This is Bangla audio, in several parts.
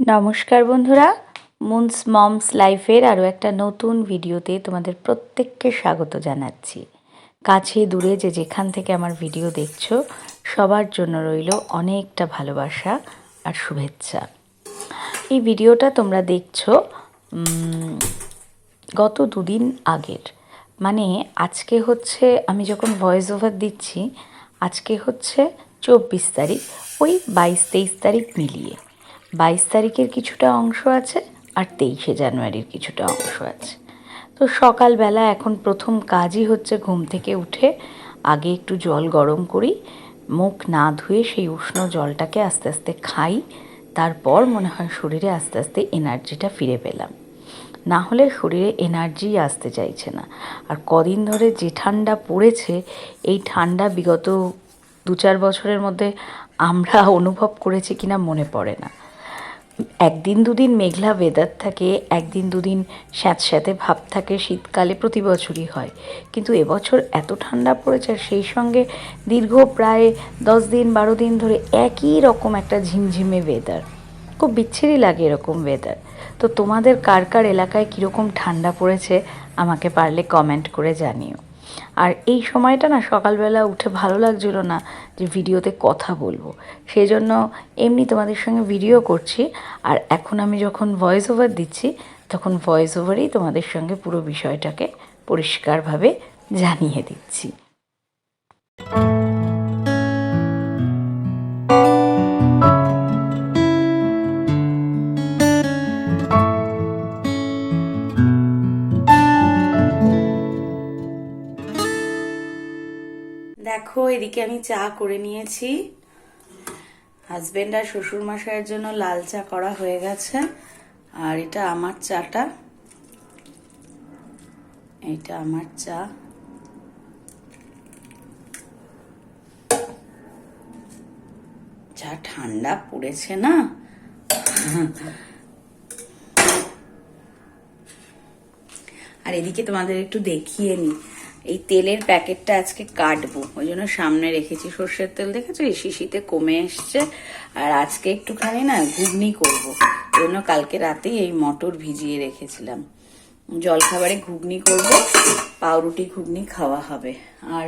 নমস্কার বন্ধুরা, মুনস মমস লাইফের আরও একটা নতুন ভিডিওতে তোমাদের প্রত্যেককে স্বাগত জানাচ্ছি। কাছে দূরে যে যেখান থেকে আমার ভিডিও দেখছো সবার জন্য রইল অনেকটা ভালোবাসা আর শুভেচ্ছা। এই ভিডিওটা তোমরা দেখছো গত দুদিন আগের, মানে আজকে হচ্ছে আমি যখন ভয়েস ওভার দিচ্ছি আজকে হচ্ছে 24 তারিখ, ওই 22-23 তারিখ মিলিয়ে 22 তারিখের কিছুটা অংশ আছে আর 23শে জানুয়ারির কিছুটা অংশ আছে। তো সকালবেলা এখন প্রথম কাজই হচ্ছে ঘুম থেকে উঠে আগে একটু জল গরম করি, মুখ না ধুয়ে সেই উষ্ণ জলটাকে আস্তে আস্তে খাই, তারপর মনে হয় শরীরে আস্তে আস্তে এনার্জিটা ফিরে পেলাম। না হলে শরীরে এনার্জি আসতে চাইছে না। আর কদিন ধরে যে ঠান্ডা পড়েছে, এই ঠান্ডা বিগত 2-4 বছরের মধ্যে আমরা অনুভব করেছি কিনা মনে পড়ে না। একদিন দুদিন মেঘলা ওয়েদার থাকে, একদিন দুদিন স্যাঁতস্যাঁতে ভাব থাকে, শীতকালে প্রতি বছরই হয়, কিন্তু এবছর এত ঠান্ডা পড়েছে আর সেই সঙ্গে দীর্ঘ প্রায় 10-12 দিন ধরে একই রকম একটা ঝিমঝিমে ওয়েদার। খুব বিচ্ছিরি লাগে এরকম ওয়েদার। তো তোমাদের কার কার এলাকায় কীরকম ঠান্ডা পড়েছে আমাকে পারলে কমেন্ট করে জানিও। আর এই সময়টা না সকালবেলা উঠে ভালো লাগছিল না যে ভিডিওতে কথা বলবো, সেই জন্য এমনি তোমাদের সঙ্গে ভিডিও করছি, আর এখন আমি যখন ভয়েস ওভার দিচ্ছি তখন ভয়েস ওভারেই তোমাদের সঙ্গে পুরো বিষয়টাকে পরিষ্কারভাবে জানিয়ে দিচ্ছি। দেখো, এদিকে আমি চা করে নিয়েছি, হাজবেন্ড আর শ্বশুর মশাইয়ের জন্য লাল চা করা হয়ে গেছে, আর এটা আমার চাটা, এটা আমার চা। যা ঠান্ডা পড়েছে না, আর এদিকে তোমাদের একটু দেখিয়ে নি, এই তেলের প্যাকেটটা আজকে কাটবো, ওই জন্য সামনে রেখেছি। সর্ষের তেল দেখেছো এই শিশিতে কমে এসছে, আর আজকে একটুখানি না ঘুগনি করবো, ওই জন্য কালকে রাতেই এই মটর ভিজিয়ে রেখেছিলাম। জলখাবারে ঘুগনি করব, পাউরুটি ঘুগনি খাওয়া হবে। আর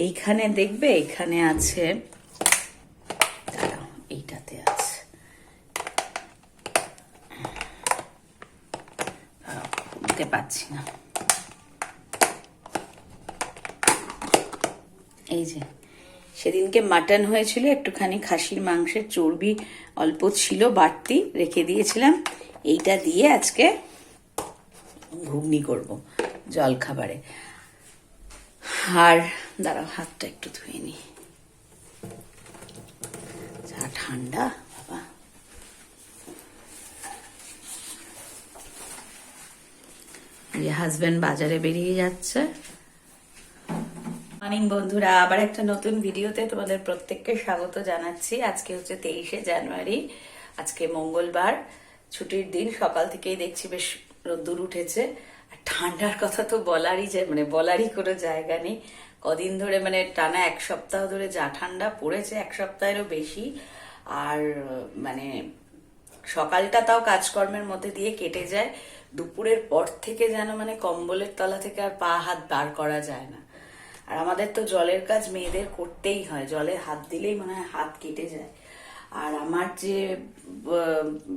এইখানে দেখবে এখানে আছে, দাঁড়াও এইটাতে আছে, বুঝতে পারছি না, এই যে সেদিনকে মাটন হয়েছিল, একটুখানি খাসির মাংসের চর্বি অল্প ছিল বাড়তি, রেখে দিয়েছিলাম, এইটা দিয়ে আজকে ঘুগনি করব জলখাবারে। আর দাঁড়াও হাতটা একটু ধুয়ে নি, যা ঠান্ডা বাবা। হাজবেন্ড বাজারে বেরিয়ে যাচ্ছে। মর্নিং বন্ধুরা, আবার একটা নতুন ভিডিওতে তোমাদের প্রত্যেককে স্বাগত জানাচ্ছি। আজকে হচ্ছে 23শে জানুয়ারি, আজকে মঙ্গলবার, ছুটির দিন। সকাল থেকেই দেখছি বেশ রোদ্দুর উঠেছে, আর ঠান্ডার কথা তো বলারই যায়, মানে বলারই কোনো জায়গা নেই। কদিন ধরে মানে টানা 1 সপ্তাহ ধরে যা ঠান্ডা পড়েছে, 1 সপ্তাহেরও বেশি। আর মানে সকালটা তাও কাজকর্মের মধ্যে দিয়ে কেটে যায়, দুপুরের পর থেকে যেন মানে কম্বলের তলা থেকে আর পা হাত বার করা যায় না। আর আমাদের তো জলের কাজ মেয়েদের করতেই হয়, জলে হাত দিলেই মনে হয় হাত কেটে যায়। আর আমার যে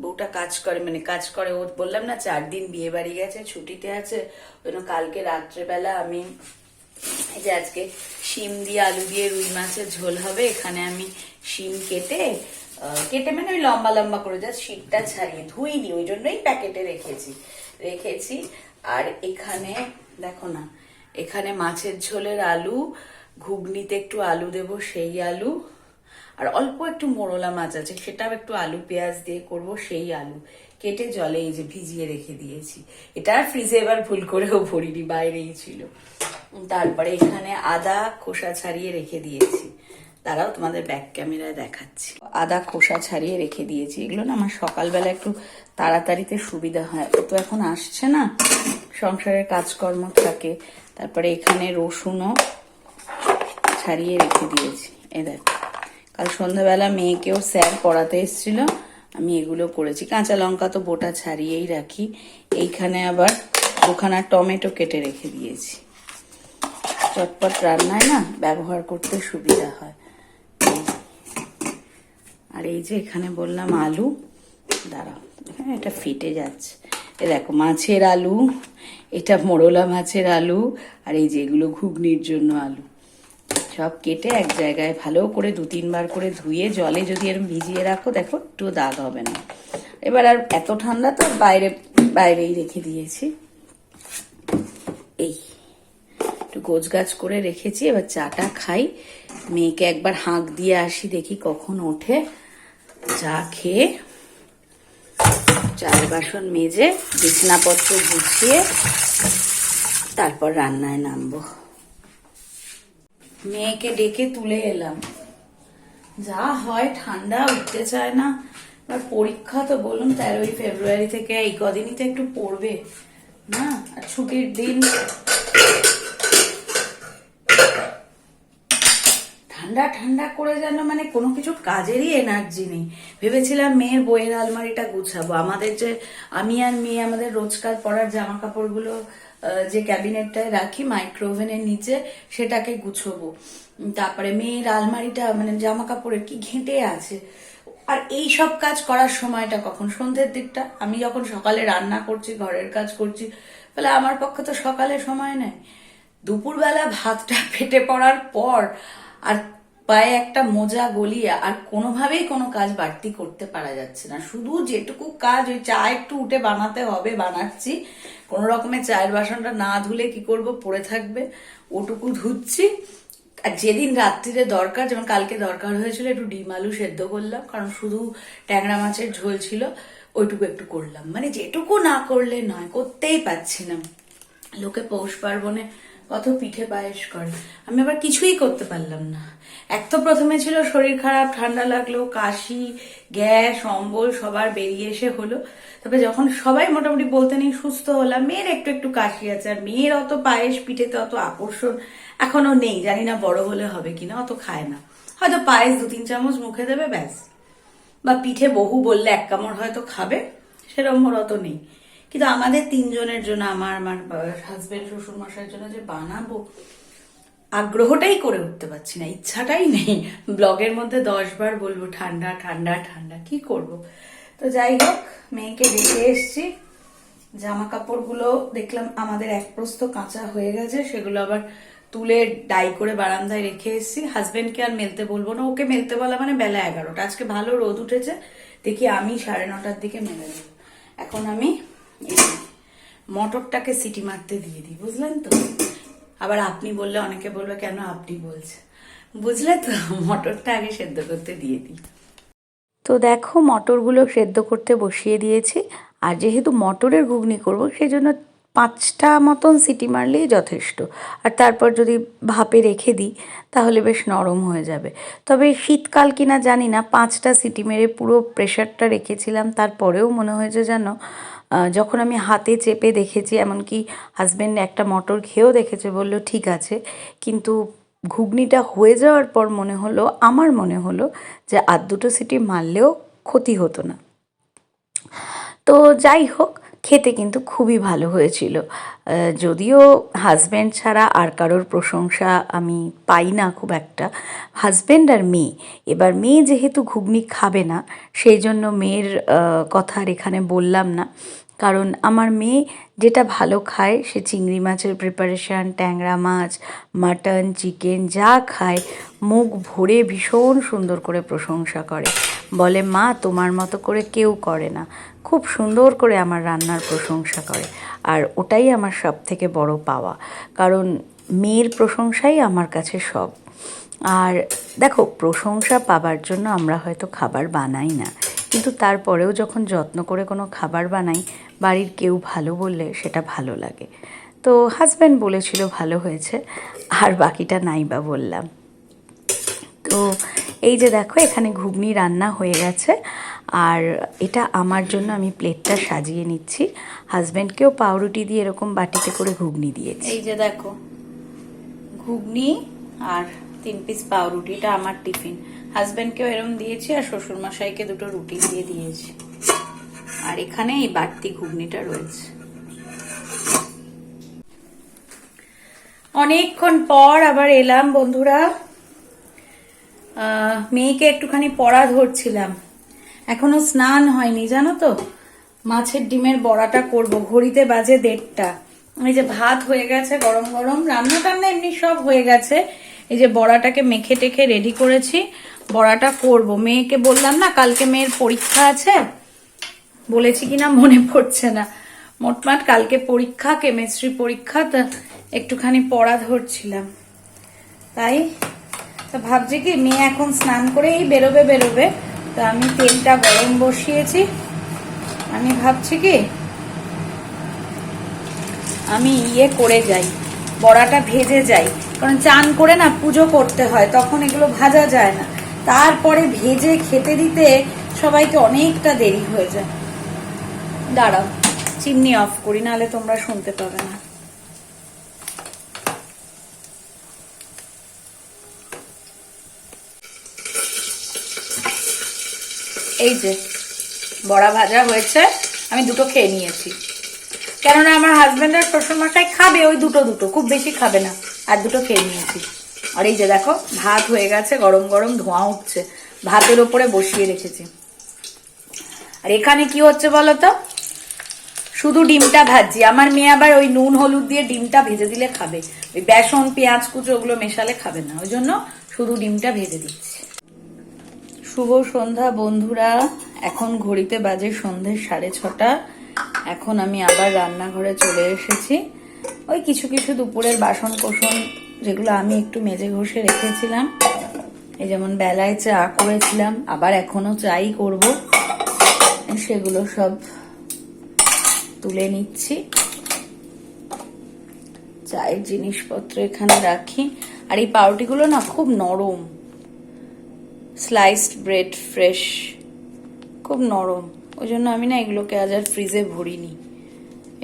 বউটা কাজ করে, মানে কাজ করে, ও বললাম না 4 দিন বিয়ে বাড়ি গেছে, ছুটিতে আছে, ওই জন্য কালকে রাত্রেবেলা আমি এই যে আজকে শিম দিয়ে আলু দিয়ে রুই মাছের ঝোল হবে, এখানে আমি শিম কেটে মানে ওই লম্বা লম্বা করে জাস্ট শীতটা ছাড়িয়ে ধুইনি, ওই জন্যই প্যাকেটে রেখেছি। আর এখানে দেখো না, এখানে মাছের ঝোলের আলু, ঘুগনিতে একটু আলু দেব সেই আলু, আর অল্প একটু মোরলা মাছ আছে, সেটাও একটু আলু পেঁয়াজ দিয়ে করব, সেই আলু কেটে জলে এই যে ভিজিয়ে রেখে দিয়েছি। এটা আর ফ্রিজে এবার ভুল করেও ভরিনি, বাইরেই ছিল। তারপরে এখানে আদা খোসা ছাড়িয়ে রেখে দিয়েছি, তারাও তোমাদের ব্যাক ক্যামেরায় দেখাচ্ছি। আদা খোসা ছাড়িয়ে রেখে দিয়েছি, এগুলো না আমার সকালবেলা একটু তাড়াতাড়িতে সুবিধা হয়, ও তো এখন আসছে না, সংসারের কাজকর্ম থাকে। তারপরে এখানে রসুনও ছাড়িয়ে রেখে দিয়েছি। এই দেখো, কাল সন্ধ্যাবেলা মেয়েকেও স্যার পড়াতে এসেছিল, আমি এগুলো করেছি। কাঁচা লঙ্কা তো বোটা ছাড়িয়েই রাখি। এইখানে আবার দুখানা টমেটো কেটে রেখে দিয়েছি, চটপট রান্নায় না ব্যবহার করতে সুবিধা হয়। আর এই যে এখানে বললাম আলু, দাঁড়াও হ্যাঁ এটা ফেটে যাচ্ছে, এ দেখো মাছের আলু, এটা মোরলা মাছের আলু, আর এই যে এগুলো ঘুগনির জন্য আলু, সব কেটে এক জায়গায় ভালো করে 2-3 বার করে ধুয়ে জলে যদি এরকম ভিজিয়ে রাখো, দেখো একটু দাগ হবে না। এবার আর এত ঠান্ডা তো বাইরেই রেখে দিয়েছি। এই একটু গোছগাছ করে রেখেছি, এবার চাটা খাই। মেয়েকে একবার হাঁক দিয়ে আসি, দেখি কখন ওঠে। চা খেয়ে চার বাসন মেজে বিছনাপত্র গুছিয়ে তারপর রান্নায় নামবো। মেয়েকে ডেকে তুলে এলাম, যা হয় ঠান্ডা উঠতে চায় না। আর পরীক্ষা তো বলুন 13ই ফেব্রুয়ারি থেকে, এই কদিনই তো একটু পড়বে না, আর ছুটির দিন। ঠান্ডা ঠান্ডা করে যেন মানে কোনো কিছু কাজেরই এনার্জি নেই। ভেবেছিলাম মেয়ের বইয়ের আলমারিটা গুছাবো, আমাদের যে আমি আর মেয়ে আমাদের রোজকার পরার জামা কাপড়গুলো যে ক্যাবিনেটটায় রাখি মাইক্রোওভেনের নিচে, সেটাকে গুছবো। তারপরে মেয়ের আলমারিটা মানে জামা কাপড়ের কি ঘেঁটে আছে। আর এই সব কাজ করার সময়টা কখন, সন্ধ্যের দিকটা। আমি যখন সকালে রান্না করছি, ঘরের কাজ করছি, তাহলে আমার পক্ষে তো সকালে সময় নেই। দুপুরবেলা ভাতটা পেটে পড়ার পর আর পায়ে একটা মোজা গলিয়ে আর কোনোভাবেই কোনো কাজ বাড়তি করতে পারা যাচ্ছে না। শুধু যেটুকু কাজ, ওই চা একটু উঠে বানাতে হবে, বানাচ্ছি। কোনো রকমের চায়ের বাসনটা না ধুলে কি করব, পড়ে থাকবে, ওটুকু ধুচ্ছি। আর যেদিন রাত্রিরে দরকার, যেমন কালকে দরকার হয়েছিল একটু ডিম আলু সেদ্ধ করলাম, কারণ শুধু ট্যাংরা মাছের ঝোল ছিল, ওইটুকু একটু করলাম। মানে যেটুকু না করলে নয়, করতেই পারছি না। লোকে পৌষ পার্বণে কত পিঠে পায়েস করে, আমি আবার কিছুই করতে পারলাম না। এক তো প্রথমে ছিল শরীর খারাপ, ঠান্ডা লাগলো, কাশি, গ্যাস, অম্বল সবার বেরিয়ে এসে হলো। তবে যখন সবাই মোটামুটি বলতে নেই সুস্থ হলাম, মেয়ের একটু একটু কাশি আছে। আর মেয়ের অত পায়েস পিঠেতে অত আকর্ষণ এখনো নেই, জানি না বড় হলে হবে কিনা, অত খায় না। হয়তো পায়েস 2-3 চামচ মুখে দেবে ব্যাস, বা পিঠে বহু বললে 1 কামড় হয়তো খাবে, সেরকম ওর অত নেই। কিন্তু আমাদের 3 জনের জন্য, আমার হাজবেন্ড, শ্বশুর মশাইয়ের জন্য যে বানাবো, আগ্রহটাই করে উঠতে পারছি না, ইচ্ছাটাই নেই। ব্লগের মধ্যে 10 বার বলবো ঠান্ডা ঠান্ডা ঠান্ডা, কি করব। তো যাই হোক, মেয়েকে রেখে এসছি। জামা কাপড়গুলো দেখলাম আমাদের এক প্রস্থ কাঁচা হয়ে গেছে, সেগুলো আবার তুলে ডাই করে বারান্দায় রেখে এসছি। হাজবেন্ডকে আর মেলতে বলবো না, ওকে মেলতে বলা মানে বেলা 11টা। আজকে ভালো রোদ উঠেছে, দেখি আমি 9:30টার দিকে মেলে দেবো। এখন আমি মটরটাকে সিটি মারতে দিয়ে দিই, বুঝলেন তো। আবার আপনি বললে অনেকে বলবে কেন আপনি বলছে, বুঝলে তো। মটরটা আগে সেদ্ধ করতে দিয়ে দিই। তো দেখো মটরগুলো সেদ্ধ করতে বসিয়ে দিয়েছি। আর যেহেতু মটরের ঘুগনি করব, সেজন্য 5টা মতন সিটি মারলেই যথেষ্ট। আর তারপর যদি ভাপে রেখে দিই তাহলে বেশ নরম হয়ে যাবে। তবে শীতকাল কিনা জানি না, 5টা সিটি মেরে পুরো প্রেশারটা রেখেছিলাম, তারপরেও মনে হয়েছে যেন, যখন আমি হাতে চেপে দেখেছি, এমনকি হাজব্যান্ড একটা মটর খেয়েও দেখেছে, বলল ঠিক আছে, কিন্তু ঘুগনিটা হয়ে যাওয়ার পর আমার মনে হলো যে আর 2টো সিটি মারলেও ক্ষতি হতো না। তো যাই হোক, খেতে কিন্তু খুবই ভালো হয়েছিল। যদিও হাজব্যান্ড ছাড়া আর কারোর প্রশংসা আমি পাই না খুব একটা, হাজব্যান্ড আর মেয়ে। এবার মেয়ে যেহেতু ঘুগনি খাবে না, সেই জন্য মেয়ের কথা আর এখানে বললাম না। কারণ আমার মেয়ে যেটা ভালো খায়, সে চিংড়ি মাছের প্রিপারেশান, ট্যাংরা মাছ, মাটন, চিকেন যা খায় মুখ ভরে ভীষণ সুন্দর করে প্রশংসা করে। বলে মা তোমার মতো করে কেউ করে না, খুব সুন্দর করে আমার রান্নার প্রশংসা করে। আর ওটাই আমার সব থেকে বড় পাওয়া, কারণ মেয়ের প্রশংসাই আমার কাছে সব। আর দেখো, প্রশংসা পাবার জন্য আমরা হয়তো খাবার বানাই না, কিন্তু তারপরেও যখন যত্ন করে কোনো খাবার বানাই, বাড়ির কেউ ভালো বললে সেটা ভালো লাগে। তো হাজব্যান্ড বলেছিল ভালো হয়েছে, আর বাকিটা নাই বা বললাম। তো এই যে দেখো, এখানে ঘুগনি রান্না হয়ে গেছে। আর এটা আমার জন্য আমি প্লেটটা সাজিয়ে নিচ্ছি। হাজব্যান্ডকেও পাউরুটি দিয়ে এরকম বাটিতে করে ঘুগনি দিয়েছি। এই যে দেখো ঘুগনি আর 3 পিস পাউরুটি, এটা আমার টিফিন। হাজবেন্ডকেও এরম দিয়েছি আর শ্বশুর মশাইকে 2টো রুটি দিয়ে দিয়েছি। আর এখানে এই বাড়তি ঘুগনিটা রয়েছে। অনেকক্ষণ পর আবার এলাম বন্ধুরা। মেয়েকে একটুখানি পড়া ধরছিলাম, এখনো স্নান হয়নি জানো তো। মাছের ডিমের বড়াটা করব, ঘড়িতে বাজে 1:30। এই যে ভাত হয়ে গেছে গরম গরম, রান্না টান্না এমনি সব হয়ে গেছে। এই যে বড়াটাকে মেখে টেখে রেডি করেছি, বড়াটা করব। মেয়েকে বললাম না কালকে মেয়ের পরীক্ষা আছে, বলেছি কিনা মনে পড়ছে না। মোটমাট কালকে পরীক্ষা, কেমিস্ট্রি পরীক্ষা, তা একটুখানি পড়া ধরছিলাম। তাই তো ভাবছি কি মেয়ে এখন স্নান করে এই বেরোবে, তো আমি তেলটা গরম বসিয়েছি। আমি ভাবছি কি আমি করে যাই, বড়াটা ভেজে যাই, কারণ চান করে না পুজো করতে হয়, তখন এগুলো ভাজা যায় না। তারপরে ভেজে খেতে দিতে সবাইকে অনেকটা দেরি হয়ে যায়। দাঁড়াও চিমনি অফ করি, নাহলে তোমরা শুনতে পাবে না। এই যে বড়া ভাজা হয়েছে, আমি 2টো খেয়ে নিয়েছি, কেননা আমার হাজবেন্ড আর শ্বশুরমশাই খাবে ওই দুটো, খুব বেশি খাবে না, আর 2টো খেয়ে নিয়েছি। আর এই যে দেখো ভাত হয়ে গেছে, গরম গরম ধোঁয়া উঠছে, ভাতের ওপরে বসিয়ে রেখেছি। আর এখানে কি হচ্ছে বলতো, শুধু ডিমটা ভাজি। আমার মেয়ে আবার ওই নুন হলুদ দিয়ে ডিমটা ভেজে দিলে খাবে, ওই বেসন পেঁয়াজ কুচো ওগুলো মেশালে খাবে না, ওই জন্য শুধু ডিমটা ভেজে দিচ্ছি। শুভ সন্ধ্যা বন্ধুরা, এখন ঘড়িতে বাজে সন্ধ্যে 6:30। এখন আমি আবার রান্নাঘরে চলে এসেছি। ওই কিছু কিছু দুপুরের বাসন কোসন যেগুলো আমি একটু মেজে ঘষে রেখেছিলাম, এই যেমন বেলায় চা করেছিলাম, আবার এখনো চাই করব, সেগুলো সব তুলে নিচ্ছি। চায়ের জিনিসপত্র এখানে রাখি। আর এই পাউরুটিগুলো না খুব নরম, স্লাইসড ব্রেড ফ্রেশ, খুব নরম, ওই জন্য আমি না এগুলোকে আজ আর ফ্রিজে ভরিনি।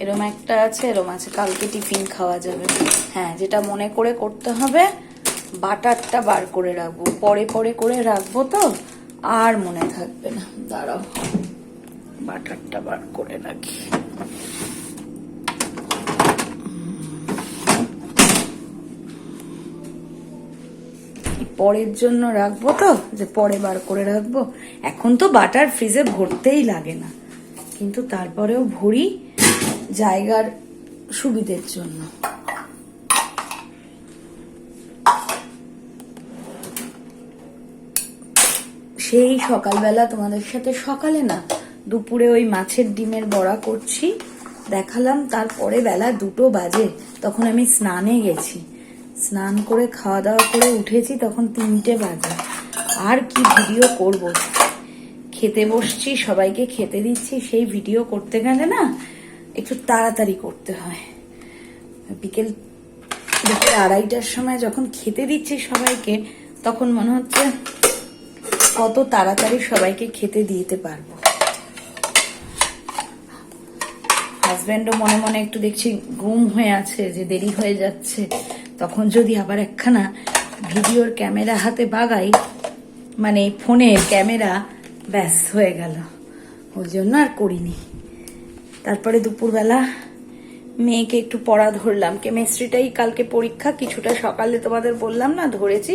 এরম একটা আছে, এরম আছে, কালকে টিফিন খাওয়া যাবে। হ্যাঁ, যেটা মনে করে করতে হবে, বাটারটা বার করে রাখবো, পরে পরে করে রাখবো তো আর মনে থাকবে না। দাঁড়াও বাটারটা বার করে রাখি। পরের জন্য রাখবো তো, যে পরে বার করে রাখবো। এখন তো বাটার ফ্রিজে ভরতেই লাগে না, কিন্তু তারপরেও ভরি জায়গার সুবিধের জন্য। সেই সকালবেলা তোমাদের সাথে, সকালে না দুপুরে ওই মাছের ডিমের বড়া করছি দেখালাম, তারপরে বেলা 2টো বাজে, তখন আমি স্নানে গেছি, স্নান করে খাওয়া দাওয়া করে উঠেছি, তখন 3টে বাজে। আর কি ভিডিও করব, খেতে বসছি, সবাইকে খেতে দিচ্ছি, সেই ভিডিও করতে গেলে না একটু তাড়াতাড়ি করতে হয়। বিকেল 2:30টার সময় যখন খেতে দিচ্ছি সবাইকে, তখন মনে হচ্ছে কত তাড়াতাড়ি সবাইকে খেতে দিতে পারবো। হাজবেন্ডও মনে মনে একটু দেখছি গুম হয়ে আছে, যে দেরি হয়ে যাচ্ছে, তখন যদি আবার একখানা ভিডিওর ক্যামেরা হাতে বাগাই, মানে ফোনের ক্যামেরা, ব্যাস হয়ে গেল, ওই জন্য আর করিনি। তারপরে দুপুরবেলা মেয়েকে একটু পড়া ধরলাম, কেমিস্ট্রিটাই কালকে পরীক্ষা, কিছুটা সকালে তোমাদের বললাম না ধরেছি,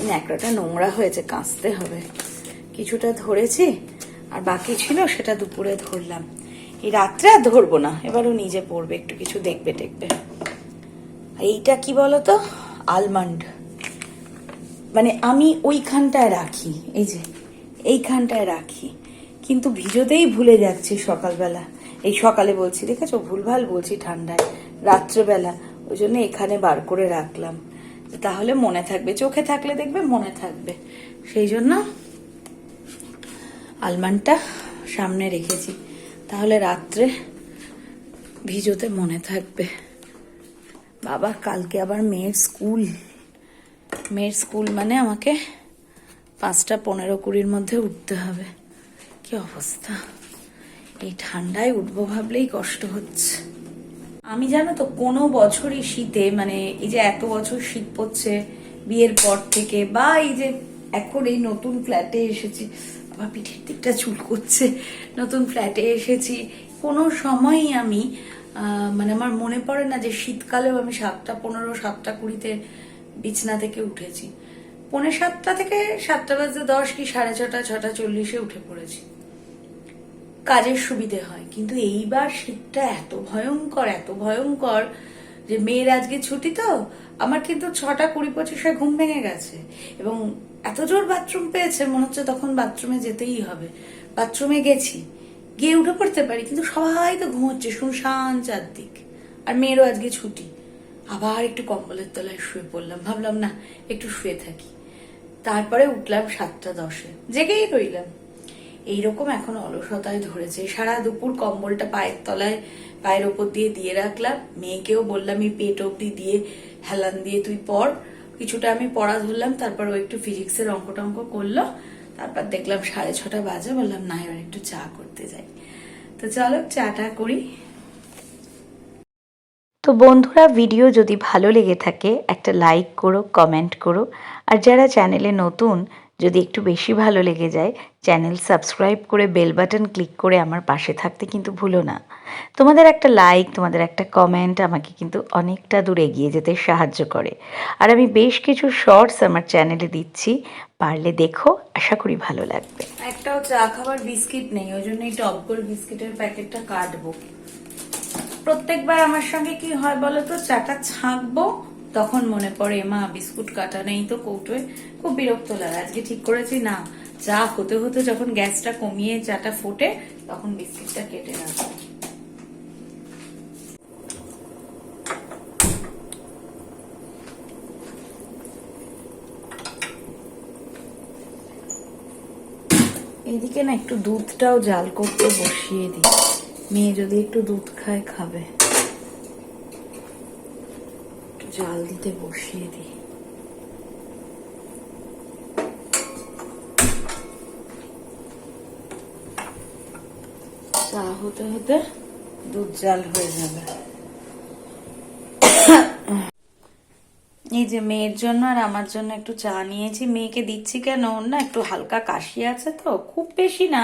ন্যাকড়াটা নোংরা হয়েছে, কাচতে হবে, কিছুটা ধরেছি, আর বাকি ছিল সেটা দুপুরে ধরলাম। এই রাত্রে আর ধরবো না, এবারও নিজে পড়বে, একটু কিছু দেখবে টেকবে। এইটা কি বলতো, আলমন্ড, মানে আমি ওইখানটায় রাখি, এই যে এইখানটায় রাখি, কিন্তু ভিজোতেই ভুলে যাচ্ছি সকালবেলা, এই সকালে বলছি, দেখেছো ভুলভাল বলছি, ঠান্ডায় রাত্রেবেলা, ওই জন্য এখানে বার করে রাখলাম, তাহলে মনে থাকবে, চোখে থাকলে দেখবে মনে থাকবে, সেই জন্য আলমন্ডটা সামনে রেখেছি, তাহলে রাত্রে ভিজোতে মনে থাকবে। বাবা কালকে আবার মেয়ের স্কুল মানে আমাকে 5:15-20 মধ্যে উঠতে হবে। কি অবস্থা, এই ঠান্ডায় উঠবো ভাবলেই কষ্ট হচ্ছে। আমি জানো তো কোনো বছরই শীতে, মানে এই যে এত বছর শীত পড়ছে, বিয়ের পর থেকে, বা এই যে এখন এই নতুন ফ্ল্যাটে এসেছি, আমার পিঠের দিকটা চুল করছে, নতুন ফ্ল্যাটে এসেছি, কোনো সময়ই আমি মানে আমার মনে পড়ে না যে শীতকালেও আমি 7:15, 7:20 বিছনা থেকে উঠেছি। 6:45 থেকে 7:10 কি 6:30, 6:40 উঠে পড়েছি, কাজের সুবিধে হয়। কিন্তু এইবার শীতটা এত ভয়ঙ্কর, এত ভয়ঙ্কর যে মেয়ের আজকে ছুটি, তো আমার কিন্তু 6:20-25 ঘুম ভেঙে গেছে, এবং এত জোর বাথরুম পেয়েছে মনে হচ্ছে তখন বাথরুমে যেতেই হবে। বাথরুমে গেছি, গিয়ে উঠে পড়তে পারি, কিন্তু সবাই তো ঘুমোচ্ছে, শুনশান চারদিক, আর মেয়েরও আজকে ছুটি। আবার একটু কম্বলের তলায় শুয়ে পড়লাম, ভাবলাম না একটু শুয়ে থাকি। তারপরে উঠলাম 7:10, জেগেই রইলাম। এইরকম এখন অলসতায় ধরেছে। সারা দুপুর কম্বলটা পায়ের তলায়, পায়ের ওপর দিয়ে দিয়ে রাখলাম। মেয়েকেও বললাম এই পেট অব্দি দিয়ে হেলান দিয়ে তুই পড়। কিছুটা আমি পড়া ধরলাম, তারপর ও একটু ফিজিক্সের অঙ্ক টঙ্ক করলো। তারপর দেখলাম 6:30 বাজে, বললাম না এবার একটু চা করতে যাই। তো চলো চাটা করি। তো বন্ধুরা, ভিডিও যদি ভালো লেগে থাকে একটা লাইক করো, কমেন্ট করো, আর যারা চ্যানেলে নতুন, যদি একটু বেশি ভালো লেগে যায় চ্যানেল সাবস্ক্রাইব করে বেল বাটন ক্লিক করে আমার পাশে থাকতে কিন্তু ভুলো না। তোমাদের একটা লাইক, তোমাদের একটা কমেন্ট আমাকে কিন্তু অনেকটা দূর এগিয়ে যেতে সাহায্য করে। আর আমি বেশ কিছু শর্টস আমার চ্যানেলে দিচ্ছি, পারলে দেখো, আশা করি ভালো লাগবে। একটাও চা খাবার বিস্কিট নেই, ওই জন্য এই টপ গোল্ড বিস্কিটের প্যাকেটটা কাটবো। প্রত্যেকবার আমার সঙ্গে কি হয় বলতো, চাটা ছাঁকবো তখন মনে পড়ে মা বিস্কুট কাটা নেই তো কৌটোয়, খুব বিরক্ত লাগে। আজকে ঠিক করেছি না, চা হতে হতে যখন গ্যাসটা কমিয়ে চাটা ফোটে তখন বিস্কিটটা কেটে রাখবো। এইদিকে না একটু দুধটাও জাল করতে বসিয়ে দিই, মেয়ে যদি একটু দুধ খায় খাবে, একটু জাল দিতে বসিয়ে দিই। চা হতে হতে দুধ জাল হয়ে যাবে। এই যে মেয়ের জন্য আর আমার জন্য একটু চা নিয়েছি। মেয়েকে দিচ্ছি কেন, ওর না একটু হালকা কাশি আছে, তো খুব বেশি না,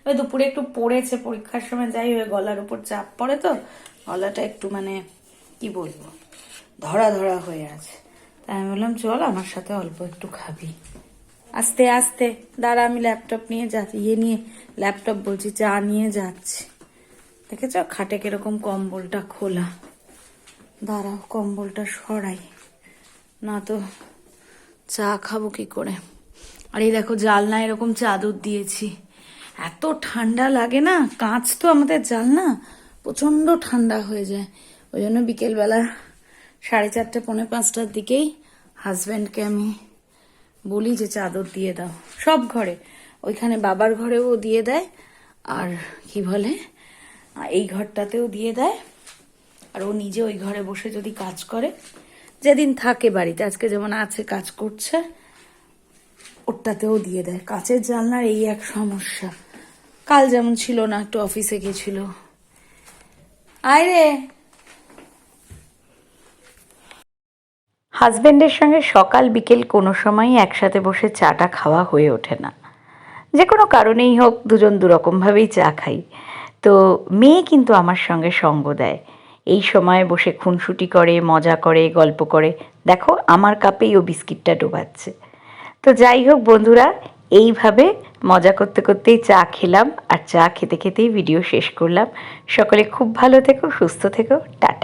ওই দুপুরে একটু পড়েছে পরীক্ষার সময়, যাই হয়ে গলার উপর চাপ পড়ে, তো গলাটা একটু মানে কি বলবো ধরা ধরা হয়ে আছে। তাই আমি বললাম চল আমার সাথে অল্প একটু খাবি। আস্তে আস্তে দাঁড়া, আমি ল্যাপটপ নিয়ে যাচ্ছি, ল্যাপটপ বলছি, চা নিয়ে যাচ্ছি। দেখেছ খাটে কিরকম কম্বলটা খোলা, দাঁড়াও কম্বলটা সরাই, না তো চা খাবো কি করে। আর এই দেখো জালনা এরকম চাদর দিয়েছি, এত ঠান্ডা লাগে না, কাঁচ তো আমাদের জালনা, প্রচন্ড ঠান্ডা হয়ে যায়। ওই জন্য বিকেলবেলা 4:30, 4:45 দিকেই হাজব্যান্ডকে আমি বলি যে চাদর দিয়ে দাও, সব ঘরে, ওইখানে বাবার ঘরেও দিয়ে দেয়, আর কি বলে এই ঘরটাতেও দিয়ে দেয়, আর ও নিজে ওই ঘরে বসে যদি কাজ করে, যেদিন থাকে বাড়িতে, আজকে যেমন আছে কাজ করছে, ওটাতেও দিয়ে দেয়। কাচের জানলার এই এক সমস্যা, কাল যেমন ছিল না, একটু অফিসে গেছিল। আয় রে। হাজব্যান্ডের সঙ্গে সকাল বিকেল কোনো সময়ই একসাথে বসে চাটা খাওয়া হয়ে ওঠে না, যে কোনো কারণেই হোক দুজন দুরকমভাবেই চা খাই। তো মেয়ে কিন্তু আমার সঙ্গে সঙ্গ দেয়, এই সময় বসে খুনসুটি করে, মজা করে, গল্প করে। দেখো আমার কাপেই ও বিস্কিটটা ডোবাচ্ছে। তো যাই হোক বন্ধুরা, এইভাবে মজা করতে করতেই চা খেলাম, আর চা খেতে খেতেই ভিডিও শেষ করলাম। সকলে খুব ভালো থেকো, সুস্থ থেকো, টাটা।